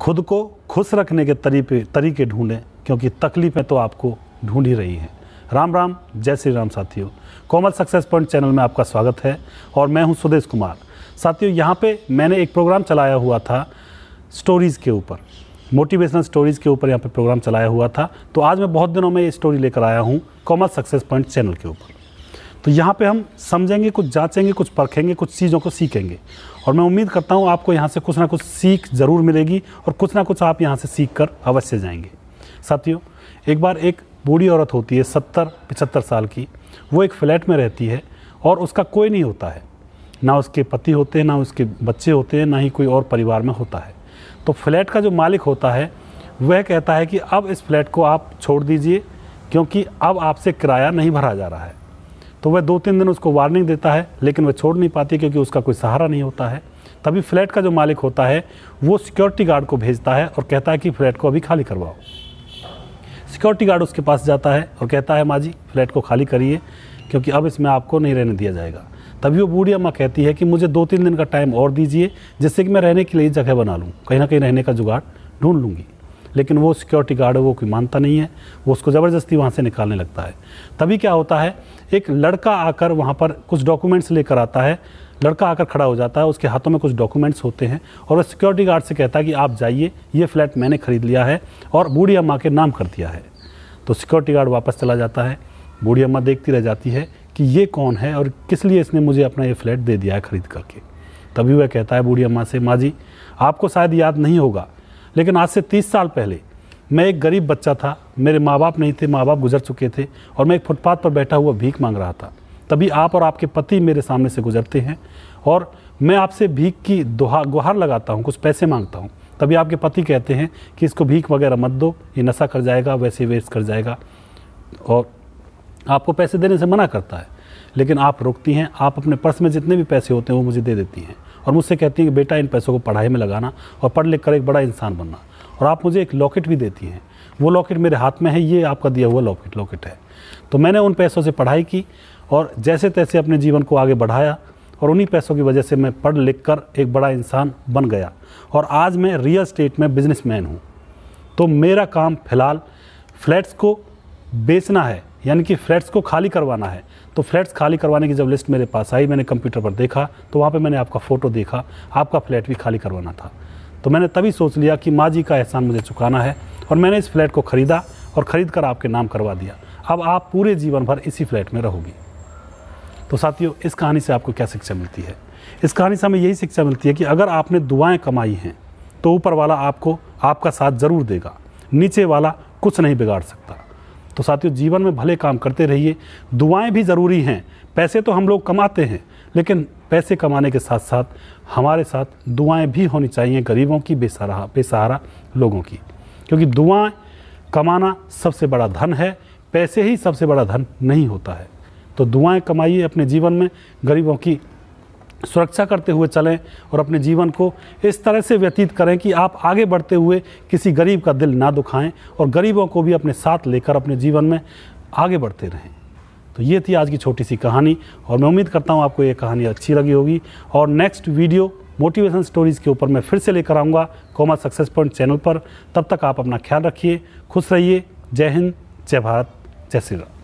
खुद को खुश रखने के तरीके ढूंढें, क्योंकि तकलीफें तो आपको ढूंढ ही रही हैं। राम राम, जय श्री राम साथियों। कोमल सक्सेस पॉइंट चैनल में आपका स्वागत है और मैं हूं सुदेश कुमार। साथियों, यहाँ पे मैंने एक प्रोग्राम चलाया हुआ था स्टोरीज़ के ऊपर, मोटिवेशनल स्टोरीज़ के ऊपर यहाँ पे प्रोग्राम चलाया हुआ था। तो आज मैं बहुत दिनों में ये स्टोरी लेकर आया हूँ कोमल सक्सेस पॉइंट चैनल के ऊपर। तो यहाँ पे हम समझेंगे, कुछ जांचेंगे, कुछ परखेंगे, कुछ चीज़ों को सीखेंगे और मैं उम्मीद करता हूँ आपको यहाँ से कुछ ना कुछ सीख ज़रूर मिलेगी और कुछ ना कुछ आप यहाँ से सीख कर अवश्य जाएंगे। साथियों, एक बार एक बूढ़ी औरत होती है 70-75 साल की। वो एक फ्लैट में रहती है और उसका कोई नहीं होता है, ना उसके पति होते हैं, ना उसके बच्चे होते हैं, ना ही कोई और परिवार में होता है। तो फ्लैट का जो मालिक होता है वह कहता है कि अब इस फ्लैट को आप छोड़ दीजिए, क्योंकि अब आपसे किराया नहीं भरा जा रहा है। तो वह 2-3 दिन उसको वार्निंग देता है, लेकिन वह छोड़ नहीं पाती क्योंकि उसका कोई सहारा नहीं होता है। तभी फ्लैट का जो मालिक होता है वो सिक्योरिटी गार्ड को भेजता है और कहता है कि फ्लैट को अभी खाली करवाओ। सिक्योरिटी गार्ड उसके पास जाता है और कहता है, माँ जी फ्लैट को खाली करिए, क्योंकि अब इसमें आपको नहीं रहने दिया जाएगा। तभी वो बूढ़ी अम्मा कहती है कि मुझे 2-3 दिन का टाइम और दीजिए, जिससे कि मैं रहने के लिए जगह बना लूँ, कहीं ना कहीं रहने का जुगाड़ ढूंढ लूँगी। लेकिन वो सिक्योरिटी गार्ड है, वो कोई मानता नहीं है, वो उसको ज़बरदस्ती वहाँ से निकालने लगता है। तभी क्या होता है, एक लड़का आकर वहाँ पर कुछ डॉक्यूमेंट्स लेकर आता है। लड़का आकर खड़ा हो जाता है, उसके हाथों में कुछ डॉक्यूमेंट्स होते हैं और वह सिक्योरिटी गार्ड से कहता है कि आप जाइए, ये फ्लैट मैंने ख़रीद लिया है और बूढ़ी अम्मा के नाम कर दिया है। तो सिक्योरिटी गार्ड वापस चला जाता है। बूढ़ी अम्मा देखती रह जाती है कि ये कौन है और किस लिए इसने मुझे अपना ये फ्लैट दे दिया है ख़रीद करके। तभी वह कहता है बूढ़ी अम्मा से, माँ जी आपको शायद याद नहीं होगा, लेकिन आज से 30 साल पहले मैं एक गरीब बच्चा था, मेरे माँ बाप नहीं थे, माँ बाप गुजर चुके थे और मैं एक फुटपाथ पर बैठा हुआ भीख मांग रहा था। तभी आप और आपके पति मेरे सामने से गुजरते हैं और मैं आपसे भीख की गुहार लगाता हूँ, कुछ पैसे मांगता हूँ। तभी आपके पति कहते हैं कि इसको भीख वगैरह मत दो, ये नशा कर जाएगा, वैसे वेस्ट कर जाएगा, और आपको पैसे देने से मना करता है। लेकिन आप रोकती हैं, आप अपने पर्स में जितने भी पैसे होते हैं वो मुझे दे देती हैं और मुझसे कहती हैं कि बेटा इन पैसों को पढ़ाई में लगाना और पढ़ लिख कर एक बड़ा इंसान बनना। और आप मुझे एक लॉकेट भी देती हैं। वो लॉकेट मेरे हाथ में है, ये आपका दिया हुआ लॉकेट है। तो मैंने उन पैसों से पढ़ाई की और जैसे तैसे अपने जीवन को आगे बढ़ाया और उन्हीं पैसों की वजह से मैं पढ़ लिख कर एक बड़ा इंसान बन गया और आज मैं रियल एस्टेट में बिजनेसमैन हूँ। तो मेरा काम फ़िलहाल फ्लैट्स को बेचना है, यानी कि फ्लैट्स को खाली करवाना है। तो फ्लैट्स खाली करवाने की जब लिस्ट मेरे पास आई, मैंने कंप्यूटर पर देखा तो वहाँ पे मैंने आपका फ़ोटो देखा, आपका फ्लैट भी खाली करवाना था। तो मैंने तभी सोच लिया कि माँ जी का एहसान मुझे चुकाना है और मैंने इस फ्लैट को ख़रीदा और ख़रीद कर आपके नाम करवा दिया। अब आप पूरे जीवन भर इसी फ्लैट में रहोगी। तो साथियों, इस कहानी से आपको क्या शिक्षा मिलती है? इस कहानी से हमें यही शिक्षा मिलती है कि अगर आपने दुआएँ कमाई हैं तो ऊपर वाला आपको आपका साथ ज़रूर देगा, नीचे वाला कुछ नहीं बिगाड़ सकता। तो साथियों, जीवन में भले काम करते रहिए, दुआएं भी ज़रूरी हैं। पैसे तो हम लोग कमाते हैं, लेकिन पैसे कमाने के साथ साथ हमारे साथ दुआएं भी होनी चाहिए, गरीबों की, बेसहारा लोगों की, क्योंकि दुआएं कमाना सबसे बड़ा धन है, पैसे ही सबसे बड़ा धन नहीं होता है। तो दुआएं कमाइए, अपने जीवन में गरीबों की सुरक्षा करते हुए चलें और अपने जीवन को इस तरह से व्यतीत करें कि आप आगे बढ़ते हुए किसी गरीब का दिल ना दुखाएं और गरीबों को भी अपने साथ लेकर अपने जीवन में आगे बढ़ते रहें। तो ये थी आज की छोटी सी कहानी और मैं उम्मीद करता हूँ आपको ये कहानी अच्छी लगी होगी और नेक्स्ट वीडियो मोटिवेशन स्टोरीज़ के ऊपर मैं फिर से लेकर आऊँगा कोमल सक्सेस पॉइंट चैनल पर। तब तक आप अपना ख्याल रखिए, खुश रहिए। जय हिंद, जय भारत, जय श्री राम।